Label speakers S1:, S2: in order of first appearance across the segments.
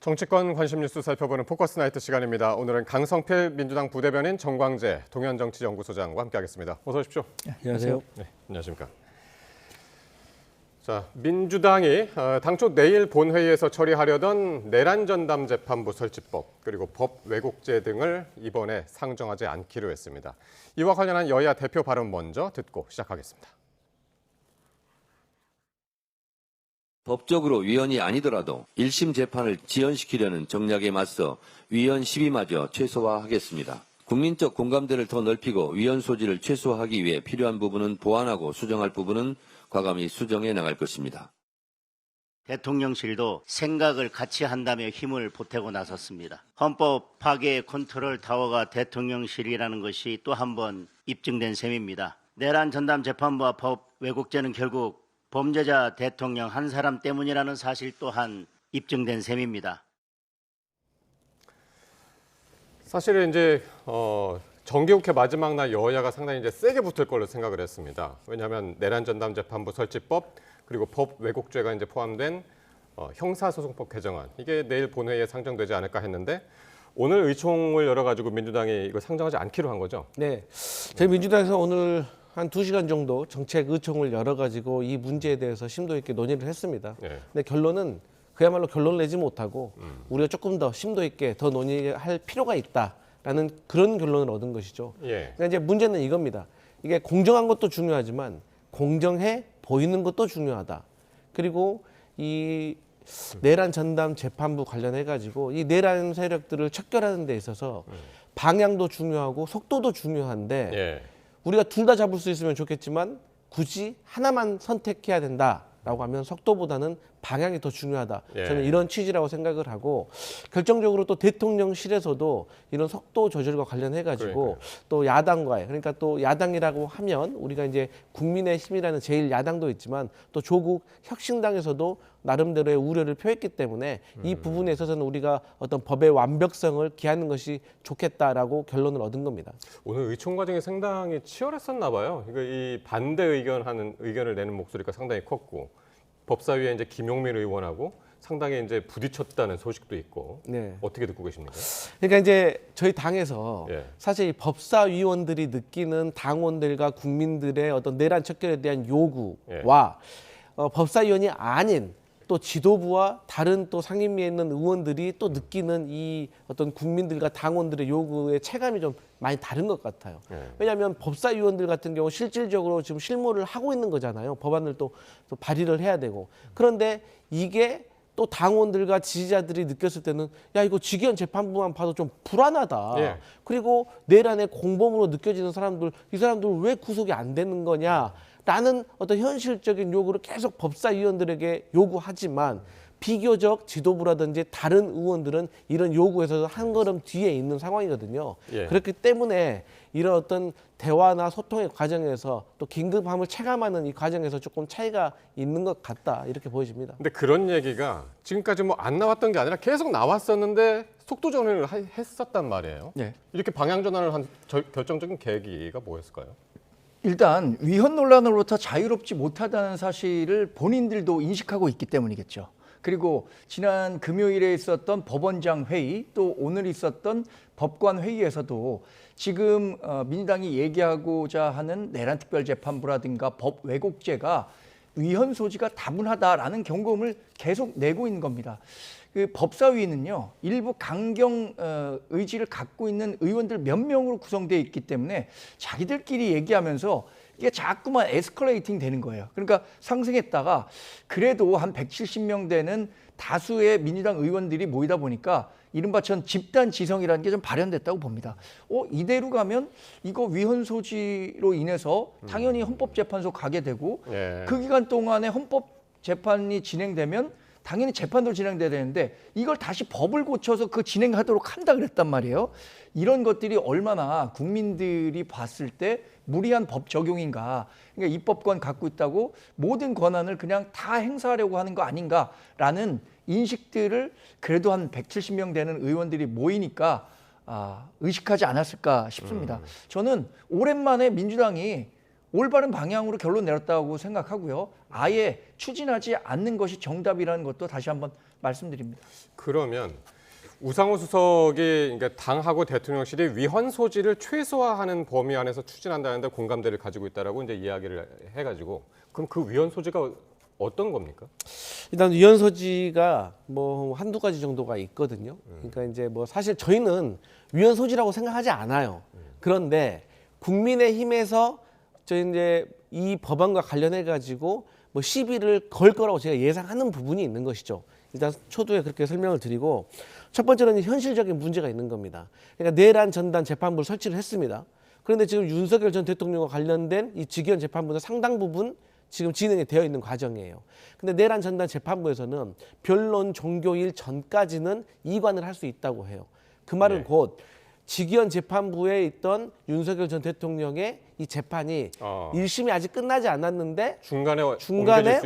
S1: 정치권 관심 뉴스 살펴보는 포커스 나이트 시간입니다. 오늘은 강성필 민주당 부대변인, 정광재 동현정치연구소장과 함께하겠습니다. 어서 오십시오.
S2: 안녕하세요.
S1: 네, 안녕하십니까. 자, 민주당이 당초 내일 본회의에서 처리하려던 내란 전담 재판부 설치법 그리고 법 왜곡죄 등을 이번에 상정하지 않기로 했습니다. 이와 관련한 여야 대표 발언 먼저 듣고 시작하겠습니다.
S3: 법적으로 위헌이 아니더라도 1심 재판을 지연시키려는 정략에 맞서 위헌 시비마저 최소화하겠습니다. 국민적 공감대를 더 넓히고 위헌 소지를 최소화하기 위해 필요한 부분은 보완하고 수정할 부분은 과감히 수정해 나갈 것입니다.
S4: 대통령실도 생각을 같이 한다며 힘을 보태고 나섰습니다. 헌법 파괴 컨트롤 타워가 대통령실이라는 것이 또 한 번 입증된 셈입니다. 내란 전담 재판부와 법 왜곡죄는 결국 범죄자 대통령 한 사람 때문이라는 사실 또한 입증된 셈입니다.
S1: 사실은 이제 정기국회 마지막 날 여야가 상당히 이제 세게 붙을 걸로 생각을 했습니다. 왜냐하면 내란 전담 재판부 설치법 그리고 법 왜곡죄가 이제 포함된 형사소송법 개정안 이게 내일 본회의에 상정되지 않을까 했는데 오늘 의총을 열어가지고 민주당이 이거 상정하지 않기로 한 거죠?
S2: 네, 저희 민주당에서 오늘 한 2시간 정도 정책 의총을 열어가지고 이 문제에 대해서 심도 있게 논의를 했습니다.
S1: 네.
S2: 근데 결론은 그야말로 결론을 내지 못하고 우리가 조금 더 심도 있게 더 논의할 필요가 있다라는 그런 결론을 얻은 것이죠.
S1: 예.
S2: 그러니까 이제 문제는 이겁니다. 이게 공정한 것도 중요하지만 공정해 보이는 것도 중요하다. 그리고 이 내란 전담 재판부 관련해 가지고 이 내란 세력들을 척결하는 데 있어서 방향도 중요하고 속도도 중요한데
S1: 예.
S2: 우리가 둘 다 잡을 수 있으면 좋겠지만 굳이 하나만 선택해야 된다라고 하면 속도보다는 방향이 더 중요하다.
S1: 예.
S2: 저는 이런 취지라고 생각을 하고 결정적으로 또 대통령실에서도 이런 속도 조절과 관련해 가지고 또 야당과의 그러니까 또 야당이라고 하면 우리가 이제 국민의힘이라는 제일 야당도 있지만 또 조국 혁신당에서도 나름대로의 우려를 표했기 때문에 이 부분에 있어서는 우리가 어떤 법의 완벽성을 기하는 것이 좋겠다라고 결론을 얻은 겁니다.
S1: 오늘 의총 과정이 상당히 치열했었나 봐요. 이 반대 의견을 내는 목소리가 상당히 컸고 법사위에 이제 김용민 의원하고 상당히 이제 부딪혔다는 소식도 있고
S2: 네.
S1: 어떻게 듣고 계십니까?
S2: 그러니까 이제 저희 당에서
S1: 예.
S2: 사실 이 법사위원들이 느끼는 당원들과 국민들의 어떤 내란 척결에 대한 요구와 법사위원이 아닌 또 지도부와 다른 또 상임위에 있는 의원들이 또 느끼는 이 어떤 국민들과 당원들의 요구의 체감이 좀 많이 다른 것 같아요. 왜냐하면 법사위원들 같은 경우 실질적으로 지금 실무를 하고 있는 거잖아요. 법안을 또 발의를 해야 되고. 그런데 이게 또 당원들과 지지자들이 느꼈을 때는 야 이거 직위원 재판부만 봐도 좀 불안하다.
S1: 예.
S2: 그리고 내란의 공범으로 느껴지는 사람들 이 사람들 왜 구속이 안 되는 거냐. 라는 어떤 현실적인 요구를 계속 법사위원들에게 요구하지만 비교적 지도부라든지 다른 의원들은 이런 요구에서 한 걸음 뒤에 있는 상황이거든요.
S1: 예.
S2: 그렇기 때문에 이런 어떤 대화나 소통의 과정에서 또 긴급함을 체감하는 이 과정에서 조금 차이가 있는 것 같다 이렇게 보여집니다.
S1: 근데 그런 얘기가 지금까지 뭐 안 나왔던 게 아니라 계속 나왔었는데 속도 전환을 했었단 말이에요.
S5: 네.
S1: 이렇게 방향 전환을 한 결정적인 계기가 뭐였을까요?
S5: 일단 위헌 논란으로부터 자유롭지 못하다는 사실을 본인들도 인식하고 있기 때문이겠죠. 그리고 지난 금요일에 있었던 법원장 회의 또 오늘 있었던 법관 회의에서도 지금 민주당이 얘기하고자 하는 내란특별재판부라든가 법 왜곡죄가 위헌 소지가 다분하다라는 경고음을 계속 내고 있는 겁니다. 그 법사위는요 일부 강경 의지를 갖고 있는 의원들 몇 명으로 구성되어 있기 때문에 자기들끼리 얘기하면서 이게 자꾸만 에스컬레이팅 되는 거예요. 그러니까 상승했다가 그래도 한 170명 되는 다수의 민주당 의원들이 모이다 보니까 이른바 전 집단 지성이라는 게 좀 발현됐다고 봅니다. 이대로 가면 이거 위헌 소지로 인해서 당연히 헌법재판소 가게 되고 그 기간 동안에 헌법재판이 진행되면 당연히 재판도 진행돼야 되는데 이걸 다시 법을 고쳐서 그 진행하도록 한다 그랬단 말이에요. 이런 것들이 얼마나 국민들이 봤을 때 무리한 법 적용인가. 그러니까 입법권 갖고 있다고 모든 권한을 그냥 다 행사하려고 하는 거 아닌가라는 인식들을 그래도 한 170명 되는 의원들이 모이니까 의식하지 않았을까 싶습니다. 저는 오랜만에 민주당이 올바른 방향으로 결론 내렸다고 생각하고요. 아예 추진하지 않는 것이 정답이라는 것도 다시 한번 말씀드립니다.
S1: 그러면 우상호 수석이 그러니까 당하고 대통령실이 위헌 소지를 최소화하는 범위 안에서 추진한다는데 공감대를 가지고 있다라고 이제 이야기를 해가지고 그럼 그 위헌 소지가 어떤 겁니까?
S2: 일단 위헌 소지가 뭐 한두 가지 정도가 있거든요. 그러니까 이제 뭐 사실 저희는 위헌 소지라고 생각하지 않아요. 그런데 국민의힘에서 저희 이제 이 법안과 관련해 가지고 뭐 시비를 걸 거라고 제가 예상하는 부분이 있는 것이죠. 일단 초두에 그렇게 설명을 드리고 첫 번째로는 현실적인 문제가 있는 겁니다. 그러니까 내란 전담 재판부를 설치를 했습니다. 그런데 지금 윤석열 전 대통령과 관련된 이 직위원 재판부는 상당 부분 지금 진행이 되어 있는 과정이에요. 근데 내란 전담 재판부에서는 변론 종료일 전까지는 이관을 할 수 있다고 해요. 그 말은
S1: 네.
S2: 곧 직위원 재판부에 있던 윤석열 전 대통령의 이 재판이 1심이 아직 끝나지 않았는데
S1: 중간에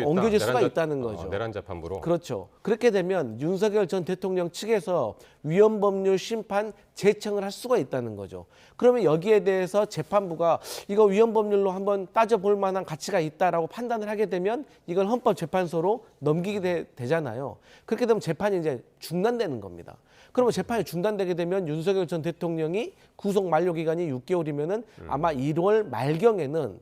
S2: 옮겨질 수가 있다는 거죠.
S1: 내란 재판부로.
S2: 그렇죠. 그렇게 되면 윤석열 전 대통령 측에서 위헌법률 심판 재청을 할 수가 있다는 거죠. 그러면 여기에 대해서 재판부가 이거 위헌법률로 한번 따져볼 만한 가치가 있다라고 판단을 하게 되면 이걸 헌법재판소로 넘기게 되잖아요. 그렇게 되면 재판이 이제 중단되는 겁니다. 그러면 재판이 중단되게 되면 윤석열 전 대통령이 구속 만료 기간이 6개월이면은 아마 1월 말경에는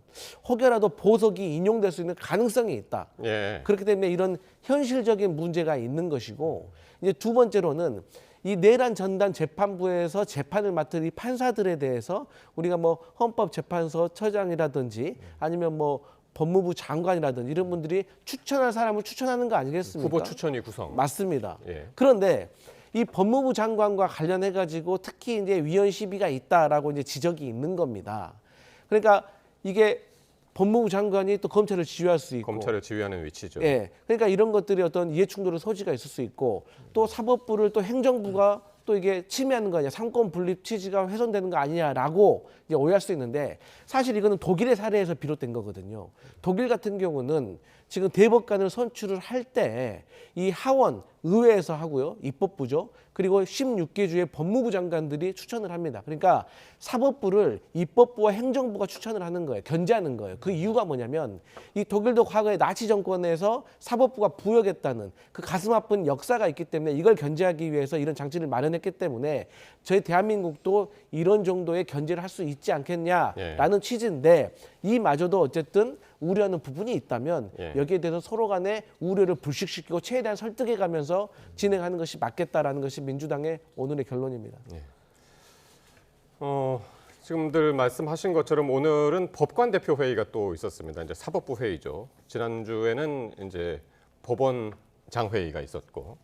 S2: 혹여라도 보석이 인용될 수 있는 가능성이 있다.
S1: 예.
S2: 그렇기 때문에 이런 현실적인 문제가 있는 것이고 이제 두 번째로는 이 내란 전담 재판부에서 재판을 맡을 이 판사들에 대해서 우리가 뭐 헌법재판소 처장이라든지 아니면 뭐 법무부 장관이라든지 이런 분들이 추천할 사람을 추천하는 거 아니겠습니까?
S1: 후보 추천이 구성.
S2: 맞습니다.
S1: 예.
S2: 그런데 이 법무부 장관과 관련해 가지고 특히 이제 위헌 시비가 있다라고 이제 지적이 있는 겁니다. 그러니까 이게 법무부 장관이 또 검찰을 지휘할 수 있고,
S1: 검찰을 지휘하는 위치죠.
S2: 예, 그러니까 이런 것들이 어떤 이해충돌의 소지가 있을 수 있고, 또 사법부를 또 행정부가 또 이게 침해하는 거 아니야, 상권 분립 취지가 훼손되는 거 아니냐라고 이제 오해할 수 있는데 사실 이거는 독일의 사례에서 비롯된 거거든요. 독일 같은 경우는 지금 대법관을 선출을 할 때 이 하원 의회에서 하고요, 입법부죠. 그리고 16개 주의 법무부 장관들이 추천을 합니다. 그러니까 사법부를 입법부와 행정부가 추천을 하는 거예요. 견제하는 거예요. 그 이유가 뭐냐면 이 독일도 과거에 나치 정권에서 사법부가 부역했다는 그 가슴 아픈 역사가 있기 때문에 이걸 견제하기 위해서 이런 장치를 마련했기 때문에 저희 대한민국도 이런 정도의 견제를 할 수 있지 않겠냐라는 취지인데 이마저도 어쨌든 우려하는 부분이 있다면 여기에 대해서 서로 간에 우려를 불식시키고 최대한 설득해 가면서 진행하는 것이 맞겠다라는 것이 민주당의 오늘의 결론입니다.
S1: 지금들 말씀하신 것처럼 오늘은 법관 대표 회의가 또 있었습니다. 이제 사법부 회의죠. 지난주에는 이제 법원장 회의가 있었고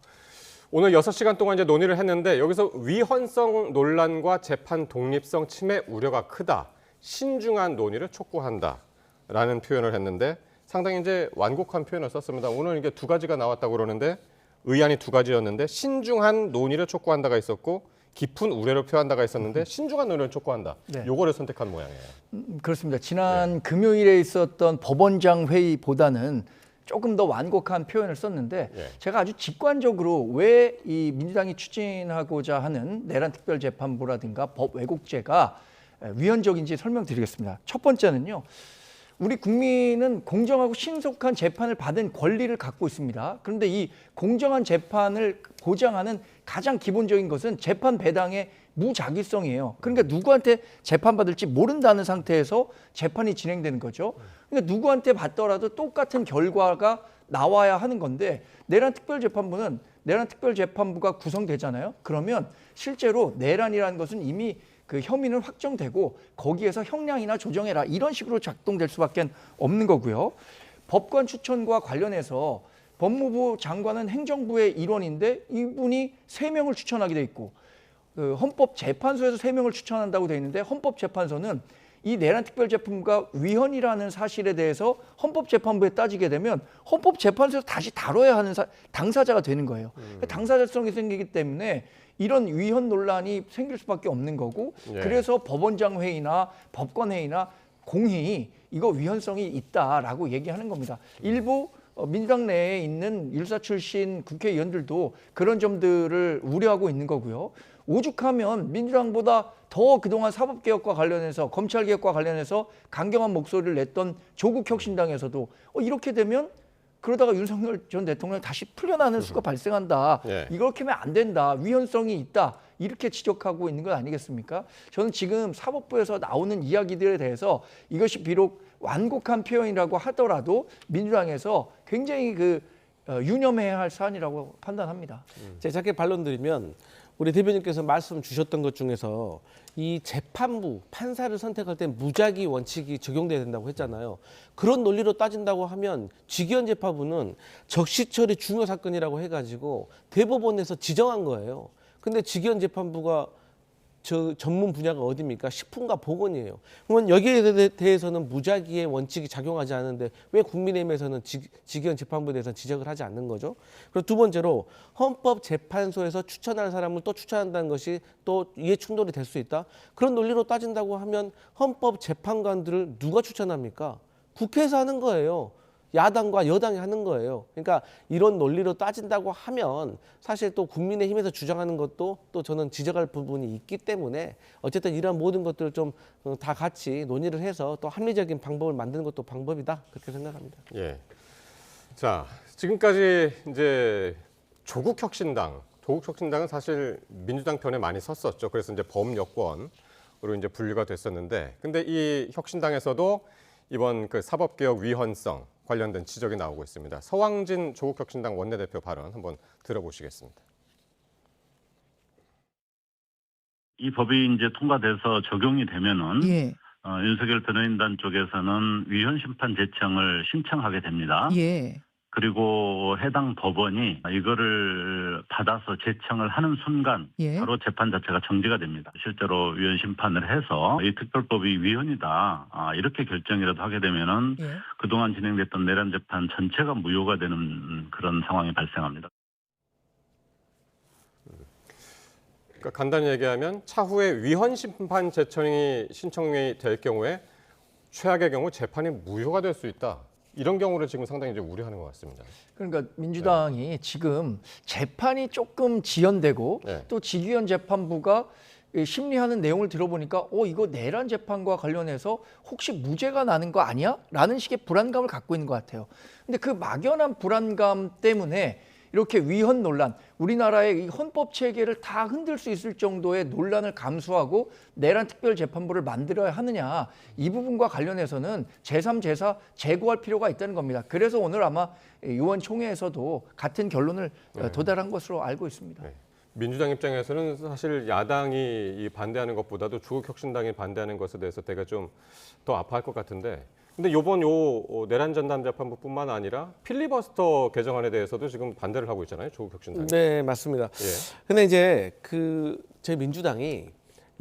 S1: 오늘 6시간 동안 이제 논의를 했는데 여기서 위헌성 논란과 재판 독립성 침해 우려가 크다. 신중한 논의를 촉구한다라는 표현을 했는데 상당히 이제 완곡한 표현을 썼습니다. 오늘 이게 두 가지가 나왔다고 그러는데 의안이 두 가지였는데 신중한 논의를 촉구한다가 있었고 깊은 우려를 표한다가 있었는데 신중한 논의를 촉구한다.
S5: 네.
S1: 요거를 선택한 모양이에요.
S5: 그렇습니다. 지난 금요일에 있었던 법원장 회의보다는 조금 더 완곡한 표현을 썼는데 제가 아주 직관적으로 왜 이 민주당이 추진하고자 하는 내란 특별재판부라든가 법 왜곡죄가 위헌적인지 설명드리겠습니다. 첫 번째는요. 우리 국민은 공정하고 신속한 재판을 받은 권리를 갖고 있습니다. 그런데 이 공정한 재판을 보장하는 가장 기본적인 것은 재판 배당의 무자기성이에요. 그러니까 누구한테 재판받을지 모른다는 상태에서 재판이 진행되는 거죠. 그러니까 누구한테 받더라도 똑같은 결과가 나와야 하는 건데 내란 특별재판부가 구성되잖아요. 그러면 실제로 내란이라는 것은 이미 그 혐의는 확정되고 거기에서 형량이나 조정해라 이런 식으로 작동될 수밖에 없는 거고요. 법관 추천과 관련해서 법무부 장관은 행정부의 일원인데 이분이 3명을 추천하게 돼 있고 그 헌법재판소에서 3명을 추천한다고 돼 있는데 헌법재판소는 이 내란 특별재판부가 위헌이라는 사실에 대해서 헌법재판부에 따지게 되면 헌법재판소에서 다시 다뤄야 하는 당사자가 되는 거예요. 그러니까 당사자성이 생기기 때문에 이런 위헌 논란이 생길 수밖에 없는 거고 그래서 법원장 회의나 법관 회의나 공히 이거 위헌성이 있다라고 얘기하는 겁니다. 일부 민주당 내에 있는 율사 출신 국회의원들도 그런 점들을 우려하고 있는 거고요. 오죽하면 민주당보다 더 그동안 사법개혁과 관련해서 검찰개혁과 관련해서 강경한 목소리를 냈던 조국혁신당에서도 이렇게 되면 그러다가 윤석열 전 대통령 다시 풀려나는 수가 발생한다.
S1: 예.
S5: 이렇게 하면 안 된다. 위헌성이 있다. 이렇게 지적하고 있는 것 아니겠습니까? 저는 지금 사법부에서 나오는 이야기들에 대해서 이것이 비록 완곡한 표현이라고 하더라도 민주당에서 굉장히 유념해야 할 사안이라고 판단합니다.
S2: 제가 짧게 반론드리면 우리 대변인께서 말씀 주셨던 것 중에서 이 재판부 판사를 선택할 때 무작위 원칙이 적용돼야 된다고 했잖아요. 그런 논리로 따진다고 하면 직위원 재판부는 적시처리 중요 사건이라고 해가지고 대법원에서 지정한 거예요. 근데 직위원 재판부가 저 전문 분야가 어디입니까? 식품과 보건이에요. 그러면 여기에 대해서는 무작위의 원칙이 작용하지 않는데 왜 국민의힘에서는 직위원 재판부에 대해서 지적을 하지 않는 거죠? 그리고 두 번째로 헌법재판소에서 추천할 사람을 또 추천한다는 것이 또 이해 충돌이 될 수 있다. 그런 논리로 따진다고 하면 헌법재판관들을 누가 추천합니까? 국회에서 하는 거예요. 야당과 여당이 하는 거예요. 그러니까 이런 논리로 따진다고 하면 사실 또 국민의힘에서 주장하는 것도 또 저는 지적할 부분이 있기 때문에 어쨌든 이런 모든 것들을 좀 다 같이 논의를 해서 또 합리적인 방법을 만드는 것도 방법이다. 그렇게 생각합니다.
S1: 예. 자, 지금까지 이제 조국혁신당은 사실 민주당 편에 많이 섰었죠. 그래서 이제 범여권으로 이제 분류가 됐었는데, 근데 이 혁신당에서도 이번 그 사법개혁 위헌성 관련된 지적이 나오고 있습니다. 서왕진 조국혁신당 원내대표 발언 한번 들어보시겠습니다.
S6: 이 법이 이제 통과돼서 적용이 되면은
S7: 예.
S6: 윤석열 변호인단 쪽에서는 위헌 심판 제청을 신청하게 됩니다.
S7: 예.
S6: 그리고 해당 법원이 이거를 받아서 제청을 하는 순간
S7: 예.
S6: 바로 재판 자체가 정지가 됩니다. 실제로 위헌 심판을 해서 이 특별법이 위헌이다 이렇게 결정이라도 하게 되면은
S7: 예.
S6: 그동안 진행됐던 내란 재판 전체가 무효가 되는 그런 상황이 발생합니다.
S1: 그러니까 간단히 얘기하면 차후에 위헌 심판 제청이 신청이 될 경우에 최악의 경우 재판이 무효가 될 수 있다. 이런 경우를 지금 상당히 이제 우려하는 것 같습니다.
S5: 그러니까 민주당이 지금 재판이 조금 지연되고
S1: 네.
S5: 또 직위원 재판부가 심리하는 내용을 들어보니까 이거 내란 재판과 관련해서 혹시 무죄가 나는 거 아니야? 라는 식의 불안감을 갖고 있는 것 같아요. 근데 그 막연한 불안감 때문에 이렇게 위헌 논란, 우리나라의 이 헌법 체계를 다 흔들 수 있을 정도의 논란을 감수하고 내란 특별재판부를 만들어야 하느냐, 이 부분과 관련해서는 제3, 제4 재고할 필요가 있다는 겁니다. 그래서 오늘 아마 의원총회에서도 같은 결론을 도달한 것으로 알고 있습니다.
S1: 네. 민주당 입장에서는 사실 야당이 이 반대하는 것보다도 조국혁신당이 반대하는 것에 대해서 되게 좀 더 아파할 것 같은데, 근데 이번 내란 전담 재판부뿐만 아니라 필리버스터 개정안에 대해서도 지금 반대를 하고 있잖아요, 조국혁신당이.
S2: 네, 맞습니다.
S1: 예.
S2: 근데 이제 저희 민주당이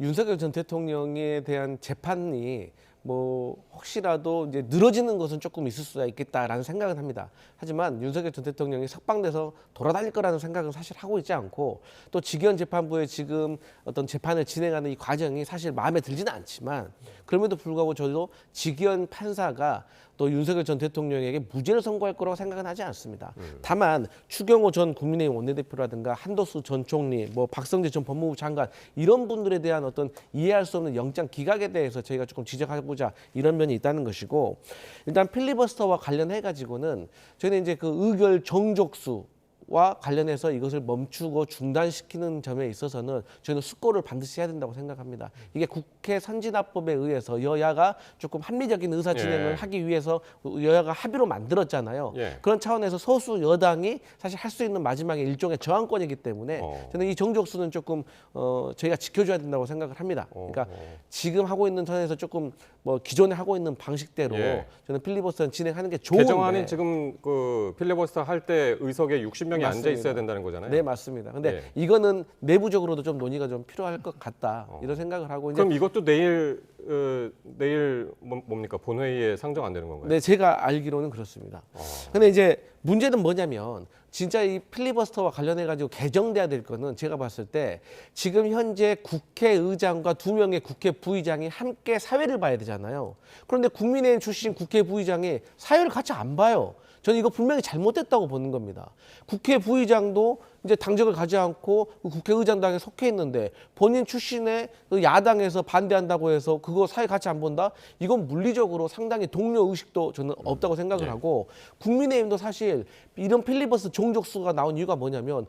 S2: 윤석열 전 대통령에 대한 재판이 뭐 혹시라도 이제 늘어지는 것은 조금 있을 수가 있겠다라는 생각은 합니다. 하지만 윤석열 전 대통령이 석방돼서 돌아다닐 거라는 생각은 사실 하고 있지 않고, 또 직위원 재판부에 지금 어떤 재판을 진행하는 이 과정이 사실 마음에 들지는 않지만, 그럼에도 불구하고 저도 직위원 판사가 또 윤석열 전 대통령에게 무죄를 선고할 거라고 생각은 하지 않습니다. 다만 추경호 전 국민의힘 원내대표라든가 한도수 전 총리, 뭐 박성재 전 법무부 장관, 이런 분들에 대한 어떤 이해할 수 없는 영장 기각에 대해서 저희가 조금 지적해보자, 이런 면이 있다는 것이고, 일단 필리버스터와 관련해 가지고는 저희는 이제 그 의결 정족수와 관련해서 이것을 멈추고 중단시키는 점에 있어서는 저희는 숙고를 반드시 해야 된다고 생각합니다. 이게 국회 선진화법에 의해서 여야가 조금 합리적인 의사 진행을
S1: 예.
S2: 하기 위해서 여야가 합의로 만들었잖아요.
S1: 예.
S2: 그런 차원에서 소수 여당이 사실 할 수 있는 마지막에 일종의 저항권이기 때문에 저는 이 정족수는 조금 저희가 지켜줘야 된다고 생각을 합니다. 그러니까 지금 하고 있는 선에서 조금 뭐 기존에 하고 있는 방식대로
S1: 예.
S2: 저는 필리버스터는 진행하는 게 좋은데.
S1: 개정안은 지금 그 필리버스터 할 때 의석에 60명이 앉아 있어야 된다는 거잖아요.
S2: 네, 맞습니다. 근데
S1: 예.
S2: 이거는 내부적으로도 좀 논의가 좀 필요할 것 같다, 이런 생각을 하고 이제.
S1: 그럼 이것도 내일 뭡니까 본회의에 상정 안 되는 건가요?
S2: 네, 제가 알기로는 그렇습니다. 근데 이제 문제는 뭐냐면 진짜 이 필리버스터와 관련해 가지고 개정돼야 될 거는 제가 봤을 때 지금 현재 국회의장과 2명의 국회 부의장이 함께 사회를 봐야 되잖아요. 그런데 국민의힘 출신 국회 부의장이 사회를 같이 안 봐요. 저는 이거 분명히 잘못됐다고 보는 겁니다. 국회 부의장도 이제 당적을 가지 않고 그 국회의장당에 속해 있는데 본인 출신의 그 야당에서 반대한다고 해서 그거 사회 같이 안 본다? 이건 물리적으로 상당히 동료 의식도 저는 없다고 생각을 하고, 국민의힘도 사실 이런 필리버스터 종족수가 나온 이유가 뭐냐면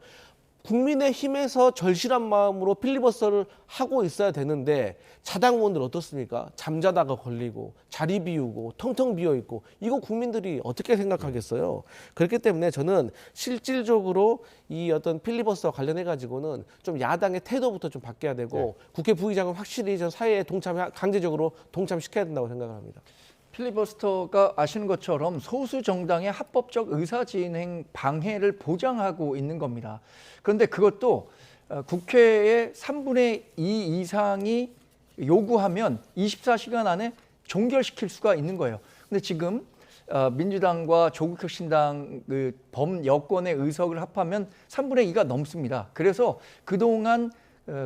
S2: 국민의힘에서 절실한 마음으로 필리버스터를 하고 있어야 되는데 자당 의원들 어떻습니까? 잠자다가 걸리고 자리 비우고 텅텅 비어 있고, 이거 국민들이 어떻게 생각하겠어요? 그렇기 때문에 저는 실질적으로 이 어떤 필리버스터 관련해 가지고는 좀 야당의 태도부터 좀 바뀌어야 되고 국회 부의장은 확실히 저 사회에 강제적으로 동참시켜야 된다고 생각을 합니다.
S5: 필리버스터가 아시는 것처럼 소수 정당의 합법적 의사진행 방해를 보장하고 있는 겁니다. 그런데 그것도 국회의 3분의 2 이상이 요구하면 24시간 안에 종결시킬 수가 있는 거예요. 근데 지금 민주당과 조국혁신당 그 범여권의 의석을 합하면 3분의 2가 넘습니다. 그래서 그동안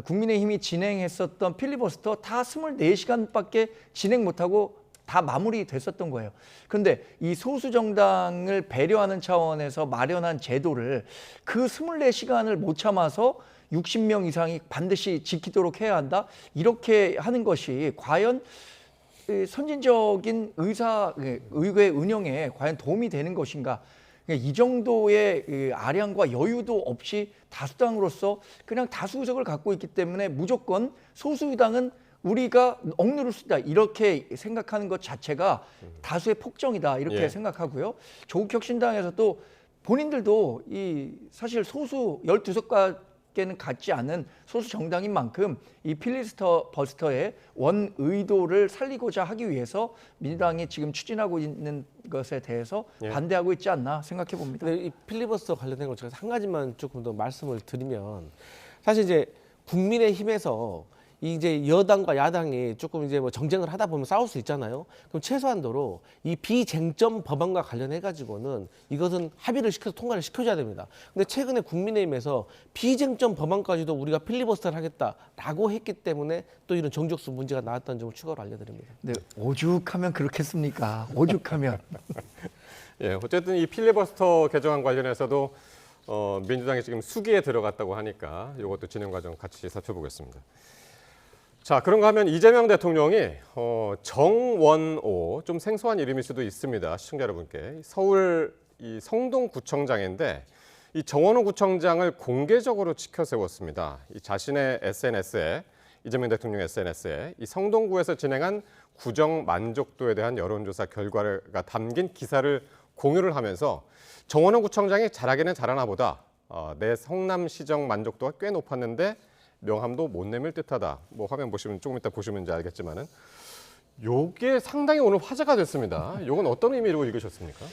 S5: 국민의힘이 진행했었던 필리버스터 다 24시간밖에 진행 못하고 다 마무리됐었던 거예요. 그런데 이 소수 정당을 배려하는 차원에서 마련한 제도를 그 24시간을 못 참아서 60명 이상이 반드시 지키도록 해야 한다, 이렇게 하는 것이 과연 선진적인 의회 운영에 과연 도움이 되는 것인가? 이 정도의 아량과 여유도 없이 다수당으로서 그냥 다수 의석을 갖고 있기 때문에 무조건 소수당은 우리가 억누를 수 있다, 이렇게 생각하는 것 자체가 다수의 폭정이다, 이렇게 생각하고요. 조국혁신당에서도 본인들도 이 사실 소수 12석밖에는 갖지 않은 소수 정당인 만큼 이 필리버스터의 원 의도를 살리고자 하기 위해서 민주당이 지금 추진하고 있는 것에 대해서 반대하고 있지 않나 생각해 봅니다.
S2: 근데 이 필리버스터 관련된 것 제가 한 가지만 조금 더 말씀을 드리면, 사실 이제 국민의힘에서 이제 여당과 야당이 조금 이제 뭐 정쟁을 하다 보면 싸울 수 있잖아요. 그럼 최소한도로 이 비쟁점 법안과 관련해 가지고는 이것은 합의를 시켜서 통과를 시켜줘야 됩니다. 근데 최근에 국민의힘에서 비쟁점 법안까지도 우리가 필리버스터를 하겠다라고 했기 때문에 또 이런 정족수 문제가 나왔다는 점을 추가로 알려드립니다.
S5: 네, 오죽하면 그렇겠습니까? 오죽하면.
S1: 예, 어쨌든 이 필리버스터 개정안 관련해서도 민주당이 지금 수기에 들어갔다고 하니까 이것도 진행 과정 같이 살펴보겠습니다. 자, 그런가 하면 이재명 대통령이 정원오, 좀 생소한 이름일 수도 있습니다. 시청자 여러분께. 서울 이 성동구청장인데 이 정원호 구청장을 공개적으로 치켜 세웠습니다. 이 자신의 SNS에, 이재명 대통령 SNS에 이 성동구에서 진행한 구정 만족도에 대한 여론조사 결과가 담긴 기사를 공유를 하면서 정원호 구청장이 잘하기는 잘하나 보다. 내 성남시정 만족도가 꽤 높았는데 명함도 못 내밀 듯하다. 뭐 화면 보시면 조금 이따 보시면 이제 알겠지만은 요게 상당히 오늘 화제가 됐습니다. 요건 어떤 의미로 읽으셨습니까?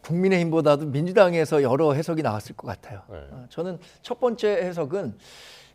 S5: 국민의힘보다도 민주당에서 여러 해석이 나왔을 것 같아요.
S1: 네.
S5: 저는 첫 번째 해석은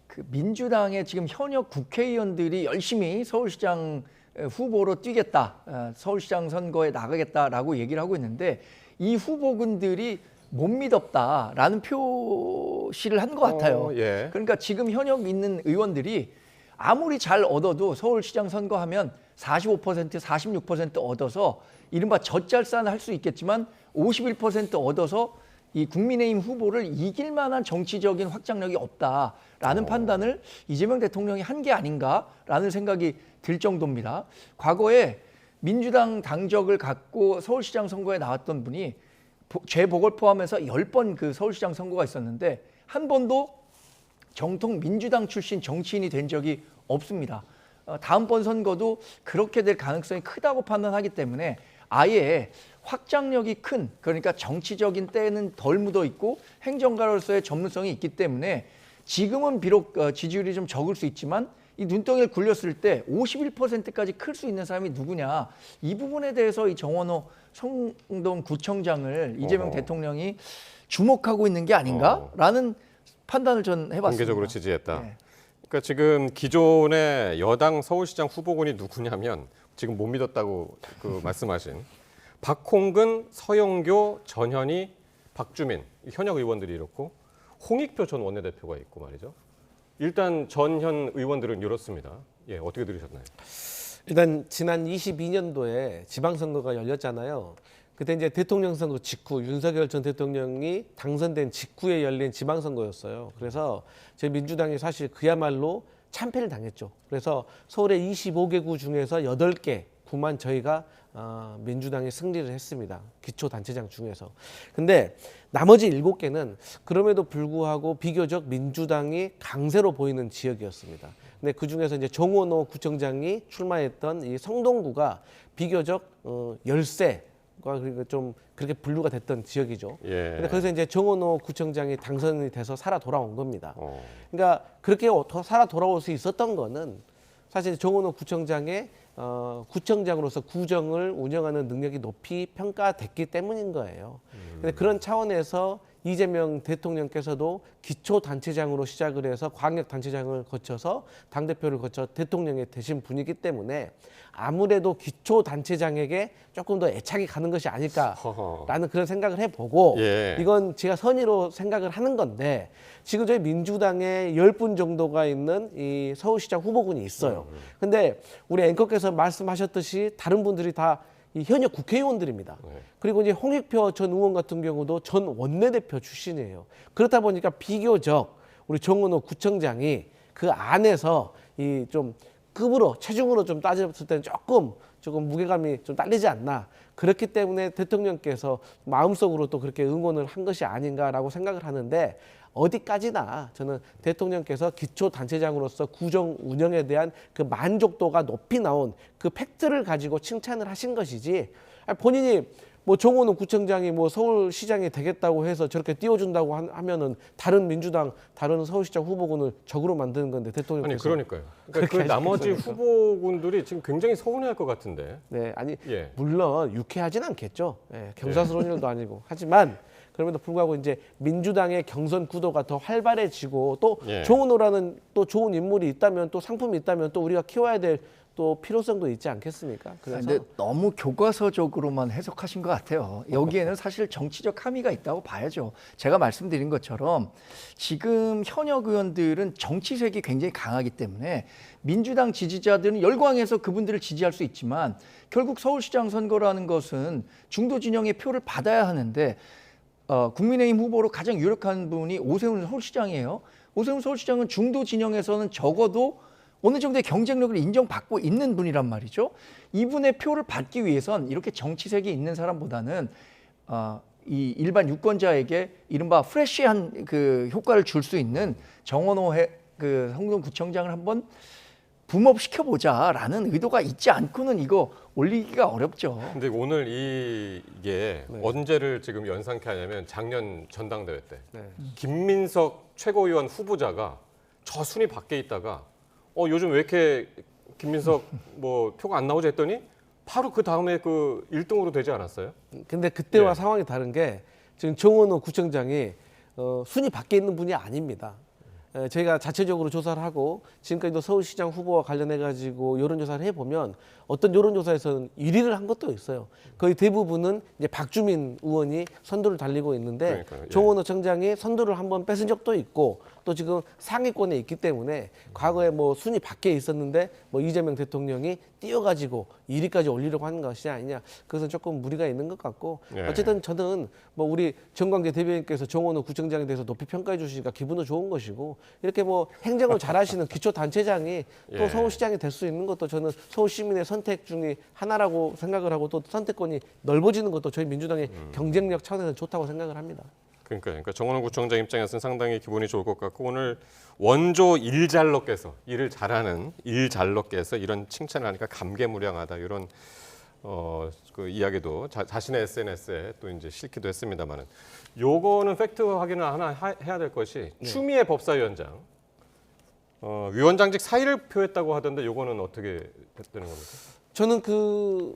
S5: 그 민주당의 지금 현역 국회의원들이 열심히 서울시장 후보로 뛰겠다, 서울시장 선거에 나가겠다라고 얘기를 하고 있는데 이 후보군들이 못 믿었다라는 표시를 한 것 같아요. 그러니까 지금 현역 있는 의원들이 아무리 잘 얻어도 서울시장 선거하면 45%, 46% 얻어서 이른바 젖잘산 할 수 있겠지만 51% 얻어서 이 국민의힘 후보를 이길 만한 정치적인 확장력이 없다라는 판단을 이재명 대통령이 한 게 아닌가라는 생각이 들 정도입니다. 과거에 민주당 당적을 갖고 서울시장 선거에 나왔던 분이 재보궐 포함해서 10번 그 서울시장 선거가 있었는데 한 번도 정통 민주당 출신 정치인이 된 적이 없습니다. 다음번 선거도 그렇게 될 가능성이 크다고 판단하기 때문에 아예 확장력이 큰, 그러니까 정치적인 때는 덜 묻어 있고 행정가로서의 전문성이 있기 때문에 지금은 비록 지지율이 좀 적을 수 있지만 이 눈덩이를 굴렸을 때 51%까지 클 수 있는 사람이 누구냐, 이 부분에 대해서 이 정원호 성동구청장을 이재명 대통령이 주목하고 있는 게 아닌가라는 판단을 전 해봤습니다.
S1: 공개적으로 지지했다.
S5: 네.
S1: 그러니까 지금 기존의 여당 서울시장 후보군이 누구냐면 지금 못 믿었다고 그 말씀하신 박홍근, 서영교, 전현희, 박주민 현역 의원들이 이렇고 홍익표 전 원내대표가 있고 말이죠. 일단 전현 의원들은 이렇습니다. 예, 어떻게 들으셨나요?
S2: 일단 지난 22년도에 지방선거가 열렸잖아요. 그때 이제 대통령 선거 직후 윤석열 전 대통령이 당선된 직후에 열린 지방선거였어요. 그래서 저희 민주당이 사실 그야말로 참패를 당했죠. 그래서 서울의 25개구 중에서 8개 구만 저희가 민주당이 승리를 했습니다. 기초단체장 중에서. 근데 나머지 7개는 그럼에도 불구하고 비교적 민주당이 강세로 보이는 지역이었습니다. 근데 그 중에서 이제 정원호 구청장이 출마했던 이 성동구가 비교적 열세가 그러니까 좀 그렇게 분류가 됐던 지역이죠.
S1: 예.
S2: 근데 거기서 이제 정원호 구청장이 당선이 돼서 살아 돌아온 겁니다. 그러니까 그렇게 더 살아 돌아올 수 있었던 거는 사실 정원호 구청장의 구청장으로서 구정을 운영하는 능력이 높이 평가됐기 때문인 거예요. 근데 그런 차원에서 이재명 대통령께서도 기초단체장으로 시작을 해서 광역단체장을 거쳐서 당대표를 거쳐 대통령이 되신 분이기 때문에 아무래도 기초단체장에게 조금 더 애착이 가는 것이 아닐까라는 그런 생각을 해보고
S1: 예.
S2: 이건 제가 선의로 생각을 하는 건데 지금 저희 민주당에 10분 정도가 있는 이 서울시장 후보군이 있어요. 근데 우리 앵커께서 말씀하셨듯이 다른 분들이 다 이 현역 국회의원들입니다. 그리고 이제 홍익표 전 의원 같은 경우도 전 원내대표 출신이에요. 그렇다 보니까 비교적 우리 정원호 구청장이 그 안에서 이 좀 급으로 체중으로 좀 따졌을 때는 조금 무게감이 좀 딸리지 않나. 그렇기 때문에 대통령께서 마음속으로 또 그렇게 응원을 한 것이 아닌가라고 생각을 하는데 어디까지나 저는 대통령께서 기초단체장으로서 구정 운영에 대한 그 만족도가 높이 나온 그 팩트를 가지고 칭찬을 하신 것이지 본인이 뭐 정원호 구청장이 뭐 서울시장이 되겠다고 해서 저렇게 띄워준다고 하면은 다른 민주당, 다른 서울시장 후보군을 적으로 만드는 건데 대통령께서
S1: 아니 그러니까요. 그러니까 그
S2: 그렇게
S1: 나머지
S2: 하시겠어요?
S1: 후보군들이 지금 굉장히 서운해할 것 같은데.
S2: 네, 아니
S1: 예.
S2: 물론 유쾌하진 않겠죠. 예, 경사스러운 일도 아니고 하지만 그럼에도 불구하고 이제 민주당의 경선 구도가 더 활발해지고 또
S1: 예.
S2: 정은호라는 또 좋은 인물이 있다면 또 상품이 있다면 또 우리가 키워야 될 또 필요성도 있지 않겠습니까? 그래서
S5: 근데 너무 교과서적으로만 해석하신 것 같아요. 여기에는 사실 정치적 함의가 있다고 봐야죠. 제가 말씀드린 것처럼 지금 현역 의원들은 정치색이 굉장히 강하기 때문에 민주당 지지자들은 열광해서 그분들을 지지할 수 있지만 결국 서울시장 선거라는 것은 중도 진영의 표를 받아야 하는데 국민의힘 후보로 가장 유력한 분이 오세훈 서울시장이에요. 오세훈 서울시장은 중도 진영에서는 적어도 어느 정도의 경쟁력을 인정받고 있는 분이란 말이죠. 이분의 표를 받기 위해선 이렇게 정치색이 있는 사람보다는 이 일반 유권자에게 이른바 프레시한 그 효과를 줄 수 있는 정원호 그 성동구청장을 한번 붐업 시켜보자라는 의도가 있지 않고는 이거 올리기가 어렵죠.
S1: 근데 오늘 이게
S2: 네.
S1: 언제를 지금 연상케 하냐면 작년 전당대회 때
S2: 네.
S1: 김민석 최고위원 후보자가 저 순위 밖에 있다가 요즘 왜 이렇게 김민석 뭐 표가 안 나오지 했더니 바로 그 다음에 그 1등으로 되지 않았어요?
S2: 근데 그때와
S1: 예.
S2: 상황이 다른 게 지금 정원호 구청장이 순위 밖에 있는 분이 아닙니다. 저희가 자체적으로 조사를 하고 지금까지도 서울시장 후보와 관련해 가지고 여론조사를 해보면 어떤 여론조사에서는 1위를 한 것도 있어요. 거의 대부분은 이제 박주민 의원이 선두를 달리고 있는데
S1: 그러니까요. 예.
S2: 정원호 청장이 선두를 한번 뺏은 적도 있고 또 지금 상위권에 있기 때문에 과거에 뭐 순위 밖에 있었는데 뭐 이재명 대통령이 뛰어가지고 1위까지 올리려고 하는 것이 아니냐. 그것은 조금 무리가 있는 것 같고
S1: 예.
S2: 어쨌든 저는 뭐 우리 정광재 대변인께서 정원호 구청장에 대해서 높이 평가해 주시니까 기분도 좋은 것이고 이렇게 뭐 행정을 잘하시는 기초단체장이 또
S1: 예.
S2: 서울시장이 될 수 있는 것도 저는 서울 시민의 선택 중에 하나라고 생각을 하고 또 선택권이 넓어지는 것도 저희 민주당의 경쟁력 차원에서 좋다고 생각을 합니다.
S1: 그러니까 정원호 구청장 입장에서는 상당히 기분이 좋을 것 같고 오늘 원조 일잘러께서 일을 잘하는 일잘러께서 이런 칭찬을 하니까 감개무량하다 이런 그 이야기도 자신의 SNS에 또 이제 실기도 했습니다만은 요거는 팩트 확인을 하나 해야 될 것이 추미애 법사위원장 위원장직 사의를 표했다고 하던데 요거는 어떻게 되는 겁니까?
S2: 저는 그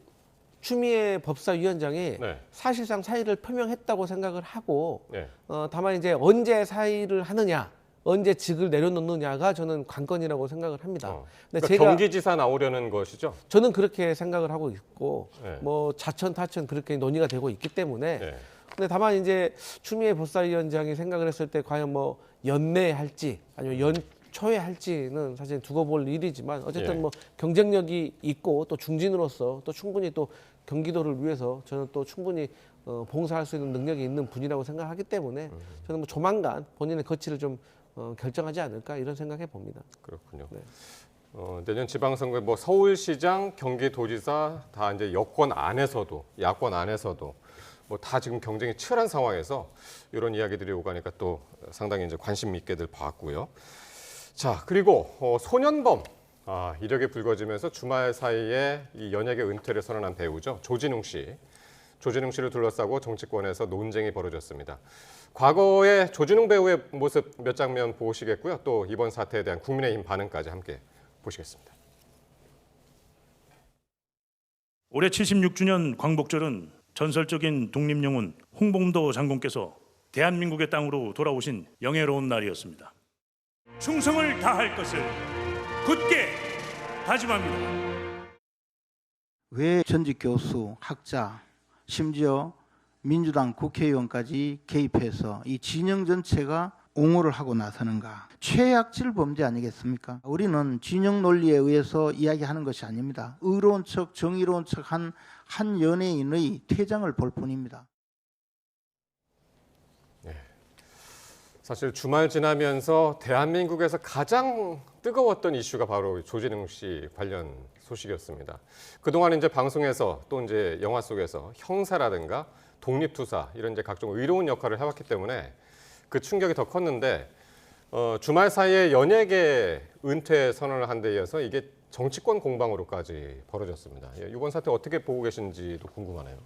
S2: 추미애 법사위원장이
S1: 네.
S2: 사실상 사의를 표명했다고 생각을 하고
S1: 네.
S2: 다만 이제 언제 사의를 하느냐, 언제 직을 내려놓느냐가 저는 관건이라고 생각을 합니다. 근데
S1: 그러니까 경기지사 나오려는 것이죠?
S2: 저는 그렇게 생각을 하고 있고
S1: 네.
S2: 뭐 자천 타천 그렇게 논의가 되고 있기 때문에
S1: 네.
S2: 근데 다만 이제 추미애 법사위원장이 생각을 했을 때 과연 뭐 연내에 할지 아니면 연초에 할지는 사실 두고 볼 일이지만 어쨌든
S1: 예.
S2: 뭐 경쟁력이 있고 또 중진으로서 또 충분히 또 경기도를 위해서 저는 또 충분히 봉사할 수 있는 능력이 있는 분이라고 생각하기 때문에 저는 뭐 조만간 본인의 거취를 좀 결정하지 않을까 이런 생각해 봅니다.
S1: 그렇군요.
S2: 네.
S1: 내년 지방선거에 뭐 서울시장, 경기도지사 다 이제 여권 안에서도 야권 안에서도 뭐 다 지금 경쟁이 치열한 상황에서 이런 이야기들이 오가니까 또 상당히 이제 관심 있게들 봤고요. 자, 그리고 소년범 이력이 불거지면서 주말 사이에 이 연예계 은퇴를 선언한 배우죠. 조진웅 씨. 조진웅 씨를 둘러싸고 정치권에서 논쟁이 벌어졌습니다. 과거의 조진웅 배우의 모습 몇 장면 보시겠고요. 또 이번 사태에 대한 국민의힘 반응까지 함께 보시겠습니다.
S7: 올해 76주년 광복절은 전설적인 독립영웅 홍범도 장군께서 대한민국의 땅으로 돌아오신 영예로운 날이었습니다. 충성을 다할 것을 굳게 다짐합니다.
S8: 왜 전직 교수, 학자, 심지어 민주당 국회의원까지 개입해서 이 진영 전체가 옹호를 하고 나서는가? 최악질 범죄 아니겠습니까? 우리는 진영 논리에 의해서 이야기하는 것이 아닙니다. 의로운 척, 정의로운 척한 한 연예인의 퇴장을 볼 뿐입니다.
S1: 사실 주말 지나면서 대한민국에서 가장 뜨거웠던 이슈가 바로 조진웅 씨 관련 소식이었습니다. 그동안 이제 방송에서 또 이제 영화 속에서 형사라든가 독립투사 이런 이제 각종 의로운 역할을 해왔기 때문에 그 충격이 더 컸는데 주말 사이에 연예계 은퇴 선언을 한 데 이어서 이게 정치권 공방으로까지 벌어졌습니다. 이번 사태 어떻게 보고 계신지도 궁금하네요.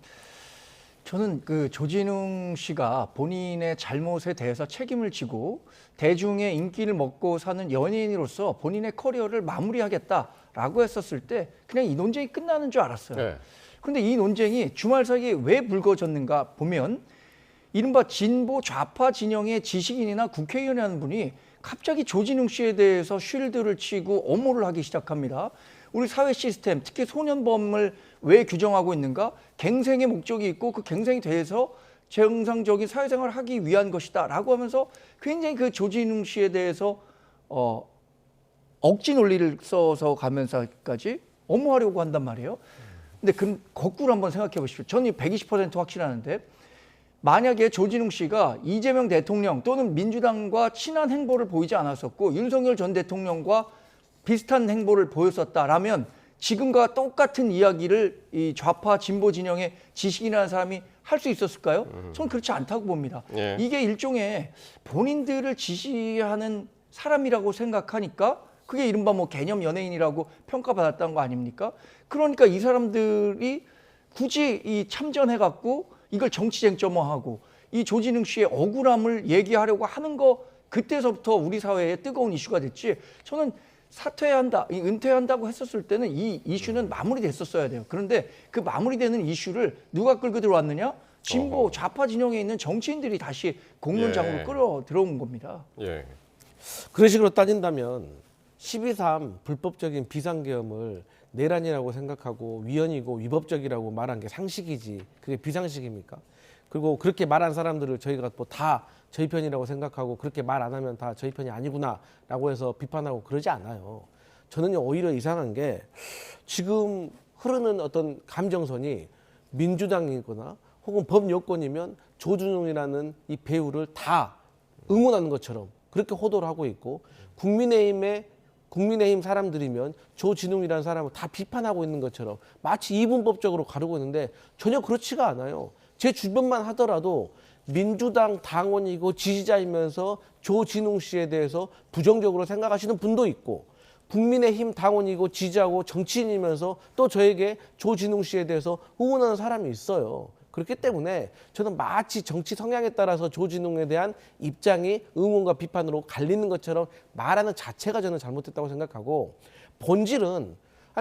S5: 저는 그 조진웅 씨가 본인의 잘못에 대해서 책임을 지고 대중의 인기를 먹고 사는 연예인으로서 본인의 커리어를 마무리하겠다라고 했었을 때 그냥 이 논쟁이 끝나는 줄 알았어요.
S1: 네.
S5: 그런데 이 논쟁이 주말 사이에 왜 불거졌는가 보면 이른바 진보 좌파 진영의 지식인이나 국회의원이라는 분이 갑자기 조진웅 씨에 대해서 쉴드를 치고 엄호를 하기 시작합니다. 우리 사회 시스템, 특히 소년범을 왜 규정하고 있는가? 갱생의 목적이 있고 그 갱생에 대해서 정상적인 사회생활을 하기 위한 것이다 라고 하면서 굉장히 그 조진웅 씨에 대해서 억지 논리를 써서 가면서까지 엄호하려고 한단 말이에요. 근데 그 거꾸로 한번 생각해 보십시오. 저는 120% 확신하는데 만약에 조진웅 씨가 이재명 대통령 또는 민주당과 친한 행보를 보이지 않았었고 윤석열 전 대통령과 비슷한 행보를 보였었다라면 지금과 똑같은 이야기를 이 좌파 진보 진영의 지식인이라는 사람이 할 수 있었을까요? 저는 그렇지 않다고 봅니다.
S1: 예.
S5: 이게 일종의 본인들을 지시하는 사람이라고 생각하니까 그게 이른바 뭐 개념 연예인이라고 평가받았다는 거 아닙니까? 그러니까 이 사람들이 굳이 이 참전해갖고 이걸 정치 쟁점화하고 이 조진웅 씨의 억울함을 얘기하려고 하는 거 그때서부터 우리 사회에 뜨거운 이슈가 됐지. 저는 사퇴한다, 은퇴한다고 했었을 때는 이 이슈는 마무리됐었어야 돼요. 그런데 그 마무리되는 이슈를 누가 끌고 들어왔느냐? 진보 좌파 진영에 있는 정치인들이 다시 공론장으로
S1: 예.
S5: 끌어 들어온 겁니다.
S1: 예.
S2: 그런 식으로 따진다면 12.3 불법적인 비상계엄을 내란이라고 생각하고 위헌이고 위법적이라고 말한 게 상식이지 그게 비상식입니까? 그리고 그렇게 말한 사람들을 저희가 뭐 다 저희 편이라고 생각하고 그렇게 말 안 하면 다 저희 편이 아니구나라고 해서 비판하고 그러지 않아요. 저는요 오히려 이상한 게 지금 흐르는 어떤 감정선이 민주당이거나 혹은 법여권이면 조준웅이라는 이 배우를 다 응원하는 것처럼 그렇게 호도를 하고 있고 국민의힘 사람들이면 조진웅이라는 사람을 다 비판하고 있는 것처럼 마치 이분법적으로 가르고 있는데 전혀 그렇지가 않아요. 제 주변만 하더라도 민주당 당원이고 지지자이면서 조진웅 씨에 대해서 부정적으로 생각하시는 분도 있고 국민의힘 당원이고 지지자고 정치인이면서 또 저에게 조진웅 씨에 대해서 응원하는 사람이 있어요. 그렇기 때문에 저는 마치 정치 성향에 따라서 조진웅에 대한 입장이 응원과 비판으로 갈리는 것처럼 말하는 자체가 저는 잘못됐다고 생각하고 본질은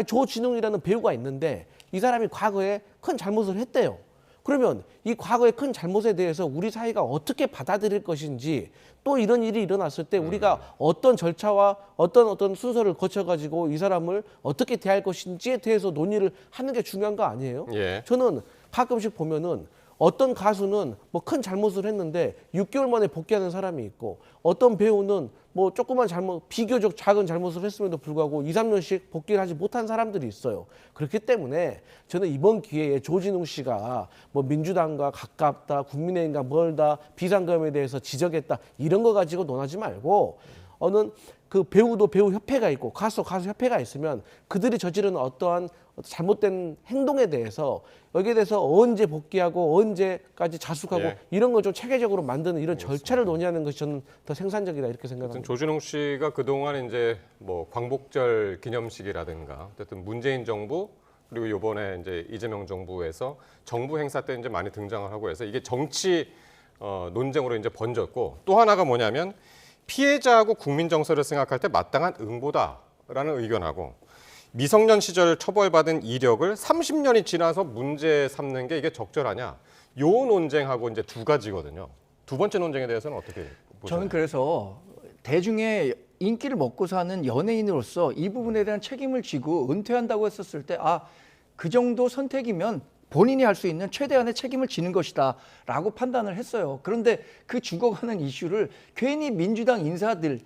S2: 조진웅이라는 배우가 있는데 이 사람이 과거에 큰 잘못을 했대요. 그러면 이 과거의 큰 잘못에 대해서 우리 사회가 어떻게 받아들일 것인지 또 이런 일이 일어났을 때 우리가 어떤 절차와 어떤 순서를 거쳐가지고 이 사람을 어떻게 대할 것인지에 대해서 논의를 하는 게 중요한 거 아니에요?
S1: 예.
S2: 저는 가끔씩 보면은 어떤 가수는 뭐 큰 잘못을 했는데 6개월 만에 복귀하는 사람이 있고 어떤 배우는 뭐 조그만 잘못, 비교적 작은 잘못을 했음에도 불구하고 2, 3년씩 복귀를 하지 못한 사람들이 있어요. 그렇기 때문에 저는 이번 기회에 조진웅 씨가 뭐 민주당과 가깝다, 국민의힘과 멀다, 비상금에 대해서 지적했다 이런 거 가지고 논하지 말고 어느 그 배우도 배우 협회가 있고 가수 협회가 있으면 그들이 저지른 어떠한 잘못된 행동에 대해서 여기에 대해서 언제 복귀하고 언제까지 자숙하고
S1: 예.
S2: 이런 걸 좀 체계적으로 만드는 이런 절차를 논의하는 것이 저는 더 생산적이다 이렇게 생각합니다.
S1: 조진웅 씨가 그동안 이제 뭐 광복절 기념식이라든가 어쨌든 문재인 정부 그리고 이번에 이제 이재명 정부에서 정부 행사 때 이제 많이 등장을 하고 해서 이게 정치 논쟁으로 이제 번졌고 또 하나가 뭐냐면 피해자하고 국민 정서를 생각할 때 마땅한 응보다라는 의견하고 미성년 시절 처벌받은 이력을 30년이 지나서 문제 삼는 게 이게 적절하냐? 요 논쟁하고 이제 두 가지거든요. 두 번째 논쟁에 대해서는 어떻게 보세요?
S5: 저는 그래서 대중의 인기를 먹고 사는 연예인으로서 이 부분에 대한 책임을 지고 은퇴한다고 했었을 때 그 정도 선택이면 본인이 할 수 있는 최대한의 책임을 지는 것이다 라고 판단을 했어요. 그런데 그 죽어가는 이슈를 괜히 민주당 인사들,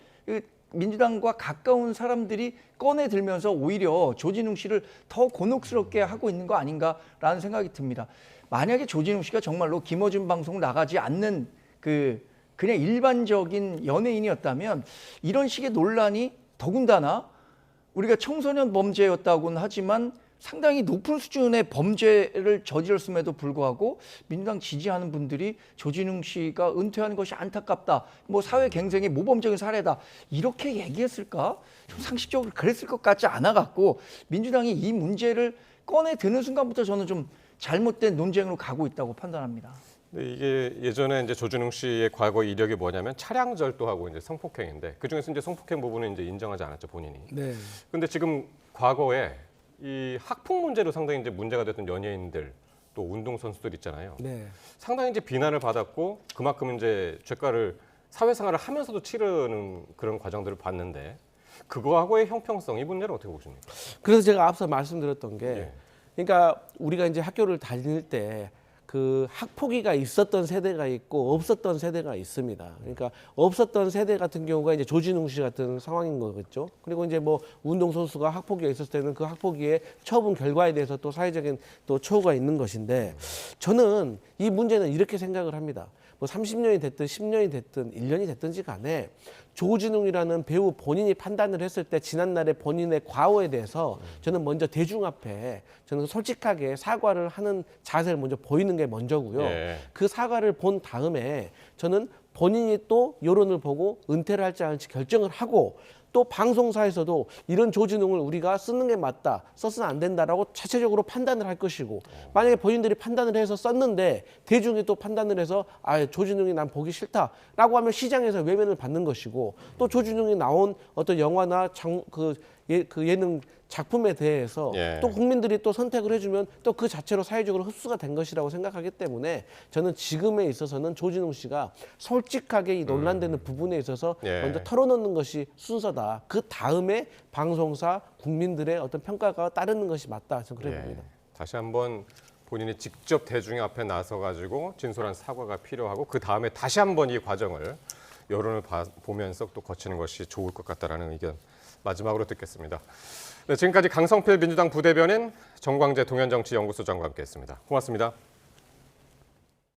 S5: 민주당과 가까운 사람들이 꺼내들면서 오히려 조진웅 씨를 더 곤혹스럽게 하고 있는 거 아닌가라는 생각이 듭니다. 만약에 조진웅 씨가 정말로 김어준 방송 나가지 않는 그냥 일반적인 연예인이었다면 이런 식의 논란이 더군다나 우리가 청소년 범죄였다고는 하지만 상당히 높은 수준의 범죄를 저질렀음에도 불구하고 민주당 지지하는 분들이 조진웅 씨가 은퇴하는 것이 안타깝다. 뭐 사회 갱생의 모범적인 사례다. 이렇게 얘기했을까? 좀 상식적으로 그랬을 것 같지 않아 갖고 민주당이 이 문제를 꺼내 드는 순간부터 저는 좀 잘못된 논쟁으로 가고 있다고 판단합니다.
S1: 네, 이게 예전에 이제 조진웅 씨의 과거 이력이 뭐냐면 차량 절도하고 이제 성폭행인데 그 중에서 이제 성폭행 부분은 이제 인정하지 않았죠, 본인이.
S2: 네.
S1: 근데 지금 과거에 이 학폭 문제로 상당히 이제 문제가 됐던 연예인들 또 운동 선수들 있잖아요.
S2: 네.
S1: 상당히 이제 비난을 받았고 그만큼 이제 죄가를 사회생활을 하면서도 치르는 그런 과정들을 봤는데 그거하고의 형평성 이 문제는 어떻게 보십니까?
S2: 그래서 제가 앞서 말씀드렸던 게
S1: 예.
S2: 그러니까 우리가 이제 학교를 다닐 때 그 학폭위가 있었던 세대가 있고 없었던 세대가 있습니다. 그러니까 없었던 세대 같은 경우가 이제 조진웅 씨 같은 상황인 거겠죠. 그리고 이제 뭐 운동 선수가 학폭위가 있었을 때는 그 학폭위의 처분 결과에 대해서 또 사회적인 또 처우가 있는 것인데 저는 이 문제는 이렇게 생각을 합니다. 뭐 30년이 됐든 10년이 됐든 1년이 됐든지 간에 조진웅이라는 배우 본인이 판단을 했을 때 지난날의 본인의 과오에 대해서 저는 먼저 대중 앞에 저는 솔직하게 사과를 하는 자세를 먼저 보이는 게 먼저고요.
S1: 예.
S2: 그 사과를 본 다음에 저는 본인이 또 여론을 보고 은퇴를 할지 안 할지 결정을 하고 또 방송사에서도 이런 조진웅을 우리가 쓰는 게 맞다, 써서는 안 된다라고 자체적으로 판단을 할 것이고 만약에 본인들이 판단을 해서 썼는데 대중이 또 판단을 해서 조진웅이 난 보기 싫다라고 하면 시장에서 외면을 받는 것이고 또 조진웅이 나온 어떤 영화나 그 예능 작품에 대해서
S1: 예.
S2: 또 국민들이 또 선택을 해주면 또 그 자체로 사회적으로 흡수가 된 것이라고 생각하기 때문에 저는 지금에 있어서는 조진웅 씨가 솔직하게 이 논란되는 부분에 있어서
S1: 예.
S2: 먼저 털어놓는 것이 순서다. 그 다음에 방송사 국민들의 어떤 평가가 따르는 것이 맞다. 저는 그래 봅니다.
S1: 다시 한번 본인이 직접 대중 앞에 나서 가지고 진솔한 사과가 필요하고 그 다음에 다시 한번 이 과정을 여론을 보면서 또 거치는 것이 좋을 것 같다라는 의견 마지막으로 듣겠습니다. 네, 지금까지 강성필 민주당 부대변인 정광재 동현정치연구소장과 함께했습니다. 고맙습니다.